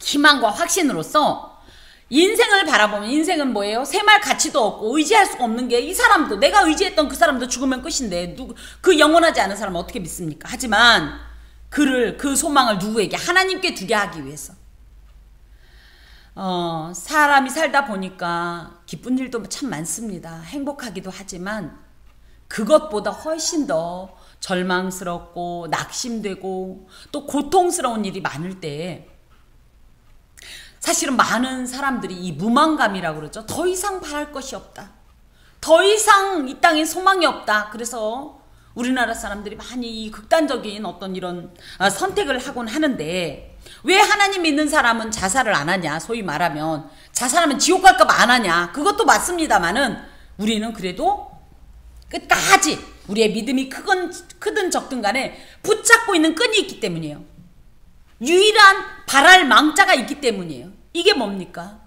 희망과 확신으로서 인생을 바라보면 인생은 뭐예요? 샘할 가치도 없고 의지할 수가 없는 게 이 사람도 내가 의지했던 그 사람도 죽으면 끝인데 그 영원하지 않은 사람은 어떻게 믿습니까? 하지만 그 소망을 누구에게? 하나님께 두게 하기 위해서. 사람이 살다 보니까 기쁜 일도 참 많습니다. 행복하기도 하지만 그것보다 훨씬 더 절망스럽고 낙심되고 또 고통스러운 일이 많을 때 사실은 많은 사람들이 이 무망감이라고 그러죠. 더 이상 바랄 것이 없다. 더 이상 이 땅에 소망이 없다. 그래서 우리나라 사람들이 많이 이 극단적인 어떤 이런 선택을 하곤 하는데 왜 하나님 믿는 사람은 자살을 안 하냐? 소위 말하면 자살하면 지옥 갈까 봐 안 하냐? 그것도 맞습니다만은 우리는 그래도 끝까지 우리의 믿음이 크든 적든 간에 붙잡고 있는 끈이 있기 때문이에요. 유일한 바랄 망자가 있기 때문이에요. 이게 뭡니까?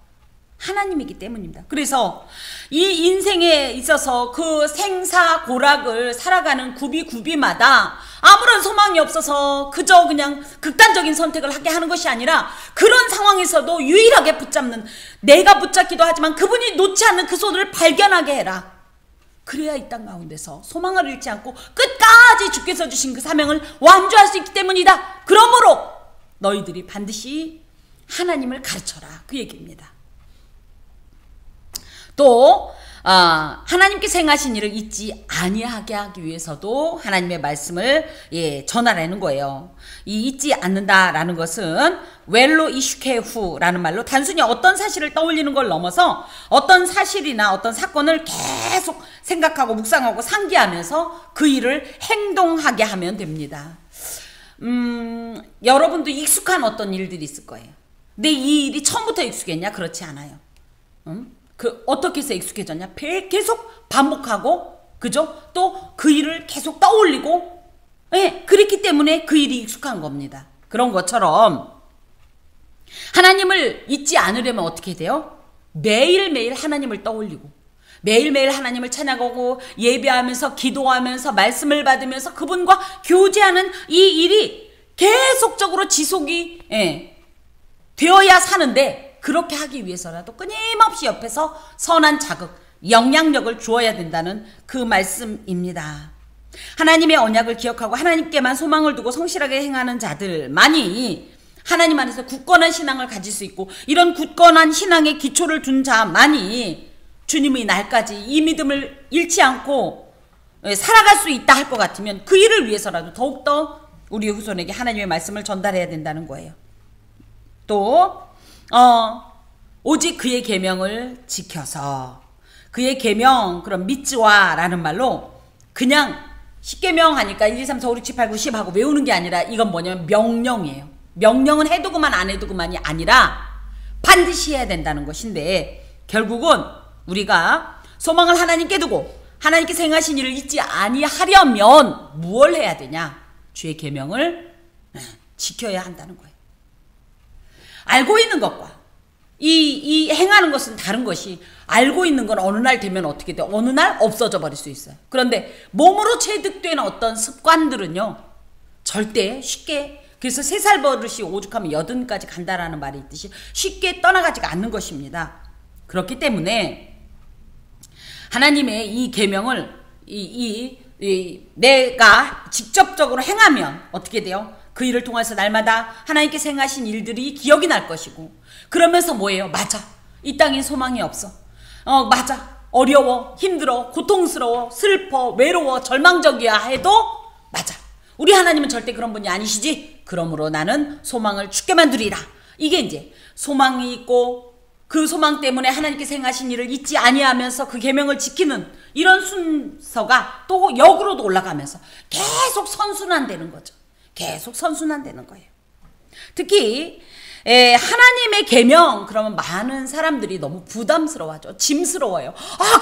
하나님이기 때문입니다. 그래서 이 인생에 있어서 그 생사고락을 살아가는 구비마다 아무런 소망이 없어서 그저 그냥 극단적인 선택을 하게 하는 것이 아니라 그런 상황에서도 유일하게 붙잡는, 내가 붙잡기도 하지만 그분이 놓지 않는 그 손을 발견하게 해라. 그래야 이 땅 가운데서 소망을 잃지 않고 끝까지 주께서 주신 그 사명을 완주할 수 있기 때문이다. 그러므로 너희들이 반드시 하나님을 가르쳐라. 그 얘기입니다. 또 하나님께서 행하신 일을 잊지 아니하게 하기 위해서도 하나님의 말씀을 전하라는 거예요. 이 잊지 않는다라는 것은 웰로 이슈케후라는 말로 단순히 어떤 사실을 떠올리는 걸 넘어서 어떤 사실이나 어떤 사건을 계속 생각하고 묵상하고 상기하면서 그 일을 행동하게 하면 됩니다. 여러분도 익숙한 어떤 일들이 있을 거예요. 근데 이 일이 처음부터 익숙했냐? 그렇지 않아요. 어떻게 해서 익숙해졌냐? 계속 반복하고, 그죠? 또 그 일을 계속 떠올리고, 그렇기 때문에 그 일이 익숙한 겁니다. 그런 것처럼 하나님을 잊지 않으려면 어떻게 돼요? 매일매일 하나님을 떠올리고, 매일매일 하나님을 찬양하고, 예배하면서, 기도하면서, 말씀을 받으면서 그분과 교제하는 이 일이 계속적으로 지속이 되어야 사는데, 그렇게 하기 위해서라도 끊임없이 옆에서 선한 자극, 영향력을 주어야 된다는 그 말씀입니다. 하나님의 언약을 기억하고 하나님께만 소망을 두고 성실하게 행하는 자들만이 하나님 안에서 굳건한 신앙을 가질 수 있고, 이런 굳건한 신앙의 기초를 둔 자만이 주님의 날까지 이 믿음을 잃지 않고 살아갈 수 있다 할 것 같으면 그 일을 위해서라도 더욱더 우리 후손에게 하나님의 말씀을 전달해야 된다는 거예요. 또 오직 그의 계명을 지켜서, 그의 계명, 그럼 믿지와 라는 말로 그냥 10계명 하니까 1, 2, 3, 4, 5, 6, 7, 8, 9, 10 하고 외우는 게 아니라 이건 뭐냐면 명령이에요. 명령은 해두고만 안 해두고만이 아니라 반드시 해야 된다는 것인데, 결국은 우리가 소망을 하나님께 두고 하나님께서 행하신 일을 잊지 아니하려면 무엇을 해야 되냐? 주의 계명을 지켜야 한다는 거예요. 알고 있는 것과 이 행하는 것은 다른 것이, 알고 있는 건 어느 날 되면 어떻게 돼? 어느 날 없어져 버릴 수 있어요. 그런데 몸으로 체득된 어떤 습관들은요, 절대 쉽게, 그래서 3살 버릇이 오죽하면 80까지 간다라는 말이 있듯이 쉽게 떠나가지가 않는 것입니다. 그렇기 때문에 하나님의 이 계명을 내가 직접적으로 행하면 어떻게 돼요? 그 일을 통해서 날마다 하나님께서 행하신 일들이 기억이 날 것이고, 그러면서 뭐예요? 맞아, 이 땅에 소망이 없어. 맞아, 어려워, 힘들어, 고통스러워, 슬퍼, 외로워, 절망적이야 해도 맞아, 우리 하나님은 절대 그런 분이 아니시지. 그러므로 나는 소망을 주께만 두리라. 이게 이제 소망이 있고, 그 소망 때문에 하나님께서 행하신 일을 잊지 아니하면서 그 계명을 지키는 이런 순서가 또 역으로도 올라가면서 계속 선순환되는 거죠. 계속 선순환되는 거예요. 특히 하나님의 계명, 그러면 많은 사람들이 너무 부담스러워하죠. 짐스러워요.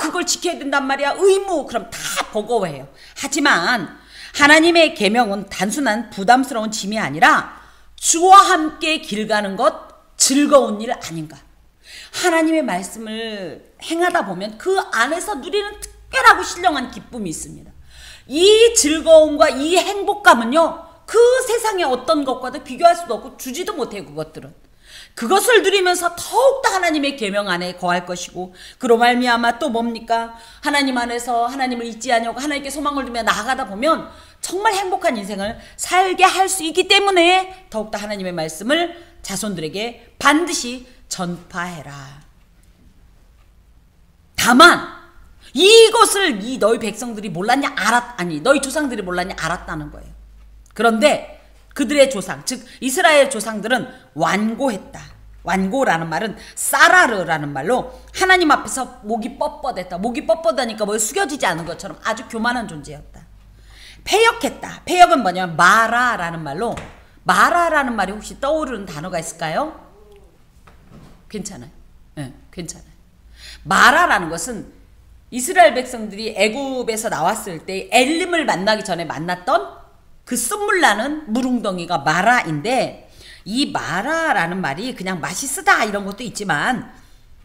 그걸 지켜야 된단 말이야. 의무. 그럼 다 버거워해요. 하지만 하나님의 계명은 단순한 부담스러운 짐이 아니라 주와 함께 길 가는 것 즐거운 일 아닌가. 하나님의 말씀을 행하다 보면 그 안에서 누리는 특별하고 신령한 기쁨이 있습니다. 이 즐거움과 이 행복감은요, 그 세상의 어떤 것과도 비교할 수도 없고 주지도 못해요. 그것을 누리면서 더욱더 하나님의 계명 안에 거할 것이고, 그로 말미암아 또 뭡니까? 하나님 안에서 하나님을 잊지 아니하고 하나님께 소망을 두며 나아가다 보면 정말 행복한 인생을 살게 할 수 있기 때문에 더욱더 하나님의 말씀을 자손들에게 반드시 전파해라. 다만 이것을 너희 백성들이 몰랐냐? 너희 조상들이 몰랐냐? 알았다는 거예요. 그런데 그들의 조상, 즉 이스라엘 조상들은 완고했다. 완고라는 말은 사라르라는 말로 하나님 앞에서 목이 뻣뻣했다. 목이 뻣뻣하니까 뭐 숙여지지 않은 것처럼 아주 교만한 존재였다. 패역했다. 패역은 뭐냐면 마라라는 말로, 마라라는 말이 혹시 떠오르는 단어가 있을까요? 괜찮아요. 네, 괜찮아요. 마라라는 것은 이스라엘 백성들이 애굽에서 나왔을 때 엘림을 만나기 전에 만났던 그 쓴물 나는 물웅덩이가 마라인데, 이 마라라는 말이 그냥 맛이 쓰다 이런 것도 있지만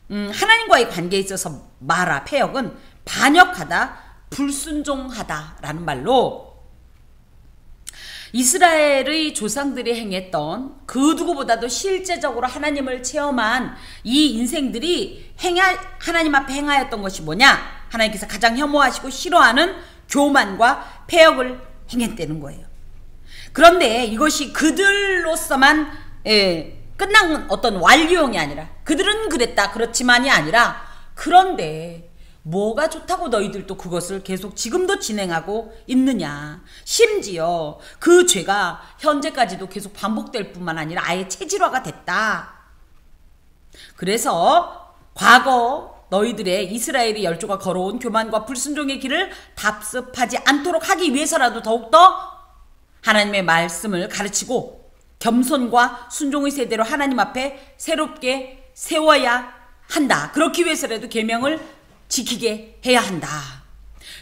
하나님과의 관계에 있어서 마라, 패역은 반역하다, 불순종하다라는 말로 이스라엘의 조상들이 행했던 그 누구보다도 실제적으로 하나님을 체험한 이 인생들이 하나님 앞에 행하였던 것이 뭐냐? 하나님께서 가장 혐오하시고 싫어하는 교만과 패역을 행했다는 거예요. 그런데 이것이 그들로서만 끝난 어떤 완료형이 아니라, 그들은 그랬다 그렇지만이 아니라, 그런데 뭐가 좋다고 너희들도 그것을 계속 지금도 진행하고 있느냐. 심지어 그 죄가 현재까지도 계속 반복될 뿐만 아니라 아예 체질화가 됐다. 그래서 과거 너희들의 이스라엘의 열조가 걸어온 교만과 불순종의 길을 답습하지 않도록 하기 위해서라도 더욱더 하나님의 말씀을 가르치고 겸손과 순종의 세대로 하나님 앞에 새롭게 세워야 한다. 그렇기 위해서라도 계명을 지키게 해야 한다.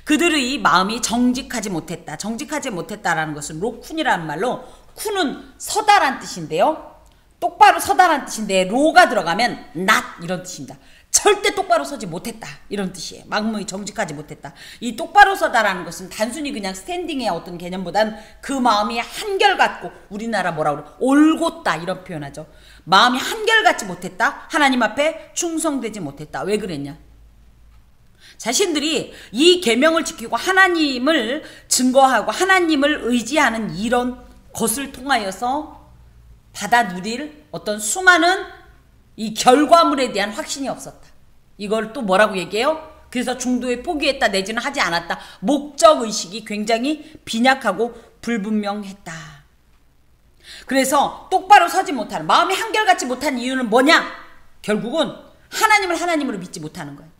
그들의 마음이 정직하지 못했다. 정직하지 못했다라는 것은 로쿤이라는 말로, 쿤은 서다란 뜻인데요, 똑바로 서다란 뜻인데 로가 들어가면 not 이런 뜻입니다. 절대 똑바로 서지 못했다 이런 뜻이에요. 마음이 정직하지 못했다. 이 똑바로 서다라는 것은 단순히 그냥 스탠딩의 어떤 개념보단 그 마음이 한결같고, 우리나라 뭐라 그래, 올곧다 이런 표현하죠. 마음이 한결같지 못했다. 하나님 앞에 충성되지 못했다. 왜 그랬냐? 자신들이 이 계명을 지키고 하나님을 증거하고 하나님을 의지하는 이런 것을 통하여서 받아 누릴 어떤 수많은 이 결과물에 대한 확신이 없었다. 이걸 또 뭐라고 얘기해요? 그래서 중도에 포기했다 내지는 하지 않았다. 목적의식이 굉장히 빈약하고 불분명했다. 그래서 똑바로 서지 못하는, 마음이 한결같지 못한 이유는 뭐냐? 결국은 하나님을 하나님으로 믿지 못하는 거예요.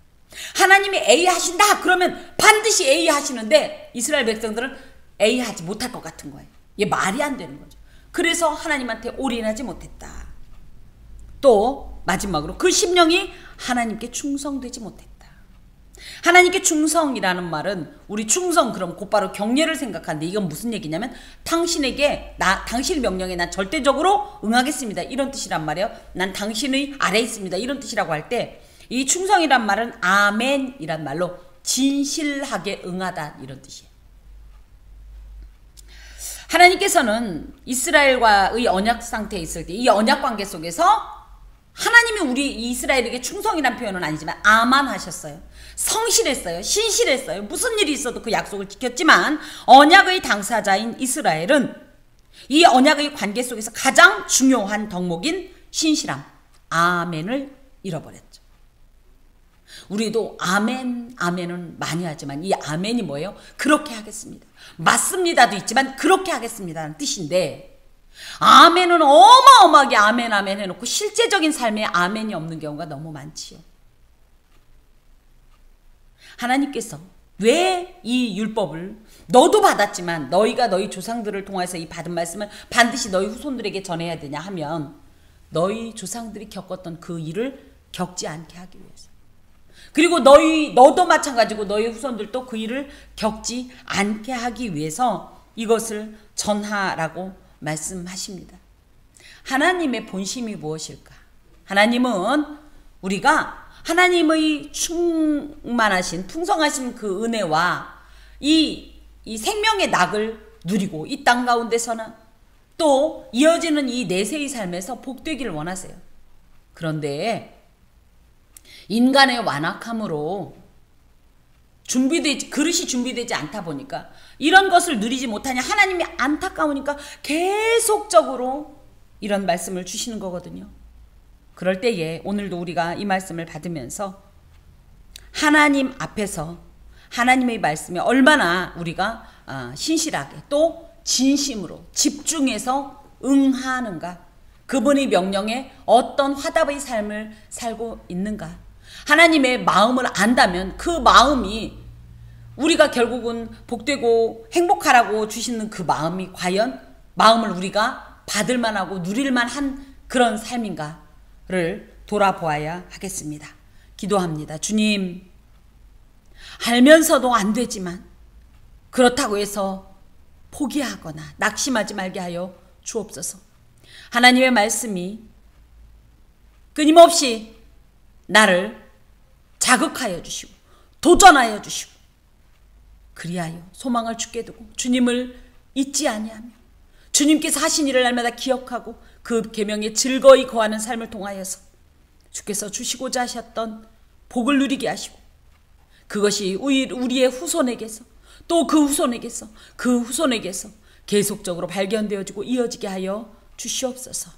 하나님이 A 하신다 그러면 반드시 A 하시는데 이스라엘 백성들은 A 하지 못할 것 같은 거예요. 이게 말이 안 되는 거죠. 그래서 하나님한테 올인하지 못했다. 또 마지막으로 그 심령이 하나님께 충성되지 못했다. 하나님께 충성이라는 말은, 우리 충성 그럼 곧바로 경례를 생각하는데, 이건 무슨 얘기냐면 당신의 명령에 난 절대적으로 응하겠습니다 이런 뜻이란 말이에요. 난 당신의 아래에 있습니다 이런 뜻이라고 할 때, 이 충성이란 말은 아멘이란 말로 진실하게 응하다 이런 뜻이에요. 하나님께서는 이스라엘과의 언약 상태에 있을 때, 이 언약 관계 속에서 하나님이 우리 이스라엘에게 충성이란 표현은 아니지만 아만 하셨어요. 성실했어요. 신실했어요. 무슨 일이 있어도 그 약속을 지켰지만, 언약의 당사자인 이스라엘은 이 언약의 관계 속에서 가장 중요한 덕목인 신실함, 아멘을 잃어버렸죠. 우리도 아멘, 아멘은 많이 하지만 이 아멘이 뭐예요? 그렇게 하겠습니다. 맞습니다도 있지만 그렇게 하겠습니다는 뜻인데, 아멘은 어마어마하게 아멘 아멘 해놓고 실제적인 삶에 아멘이 없는 경우가 너무 많지요. 하나님께서 왜 이 율법을 너도 받았지만 너희가 너희 조상들을 통해서 이 받은 말씀을 반드시 너희 후손들에게 전해야 되냐 하면, 너희 조상들이 겪었던 그 일을 겪지 않게 하기 위해서, 그리고 너도 마찬가지고 너희 후손들도 그 일을 겪지 않게 하기 위해서 이것을 전하라고 말씀하십니다. 하나님의 본심이 무엇일까? 하나님은 우리가 하나님의 충만하신 풍성하신 그 은혜와 이 생명의 낙을 누리고 이 땅 가운데서나 또 이어지는 이 내세의 삶에서 복되기를 원하세요. 그런데 인간의 완악함으로 그릇이 준비되지 않다 보니까 이런 것을 누리지 못하냐 하나님이 안타까우니까 계속적으로 이런 말씀을 주시는 거거든요. 그럴 때에 오늘도 우리가 이 말씀을 받으면서 하나님 앞에서 하나님의 말씀에 얼마나 우리가 신실하게 또 진심으로 집중해서 응하는가, 그분의 명령에 어떤 화답의 삶을 살고 있는가, 하나님의 마음을 안다면 그 마음이 우리가 결국은 복되고 행복하라고 주시는 그 마음이 과연 마음을 우리가 받을 만하고 누릴 만한 그런 삶인가를 돌아보아야 하겠습니다. 기도합니다. 주님, 알면서도 안 되지만 그렇다고 해서 포기하거나 낙심하지 말게 하여 주옵소서. 하나님의 말씀이 끊임없이 나를 자극하여 주시고 도전하여 주시고 그리하여 소망을 주게 두고 주님을 잊지 아니하며 주님께서 하신 일을 날마다 기억하고 그 계명에 즐거이 거하는 삶을 통하여서 주께서 주시고자 하셨던 복을 누리게 하시고 그것이 우리의 후손에게서 또 그 후손에게서 그 후손에게서 계속적으로 발견되어지고 이어지게 하여 주시옵소서.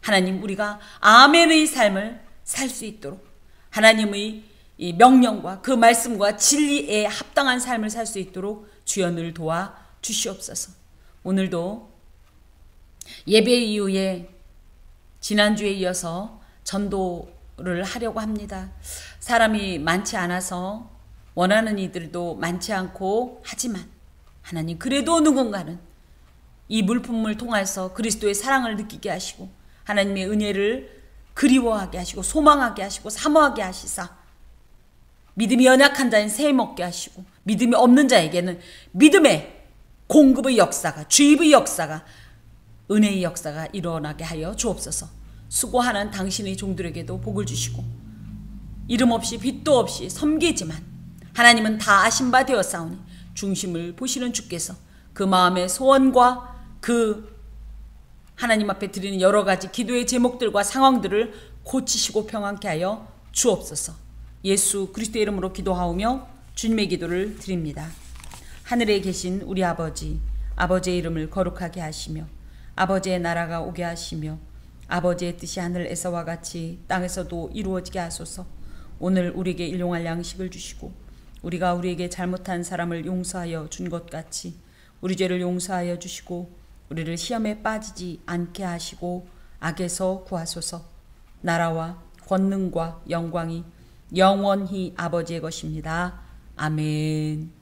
하나님, 우리가 아멘의 삶을 살 수 있도록 하나님의 이 명령과 그 말씀과 진리에 합당한 삶을 살 수 있도록 주여 늘 도와 주시옵소서. 오늘도 예배 이후에 지난주에 이어서 전도를 하려고 합니다. 사람이 많지 않아서 원하는 이들도 많지 않고 하지만 하나님, 그래도 누군가는 이 물품을 통해서 그리스도의 사랑을 느끼게 하시고 하나님의 은혜를 그리워하게 하시고 소망하게 하시고 사모하게 하시사 믿음이 연약한 자는 새 먹게 하시고 믿음이 없는 자에게는 믿음의 공급의 역사가, 주입의 역사가, 은혜의 역사가 일어나게 하여 주옵소서. 수고하는 당신의 종들에게도 복을 주시고 이름 없이 빛도 없이 섬기지만 하나님은 다 아신 바 되었사오니 중심을 보시는 주께서 그 마음의 소원과 그 하나님 앞에 드리는 여러 가지 기도의 제목들과 상황들을 고치시고 평안케 하여 주옵소서. 예수 그리스도의 이름으로 기도하오며 주님의 기도를 드립니다. 하늘에 계신 우리 아버지, 아버지의 이름을 거룩하게 하시며 아버지의 나라가 오게 하시며 아버지의 뜻이 하늘에서와 같이 땅에서도 이루어지게 하소서. 오늘 우리에게 일용할 양식을 주시고 우리가 우리에게 잘못한 사람을 용서하여 준 것 같이 우리 죄를 용서하여 주시고 우리를 시험에 빠지지 않게 하시고 악에서 구하소서. 나라와 권능과 영광이 영원히 아버지의 것입니다. 아멘.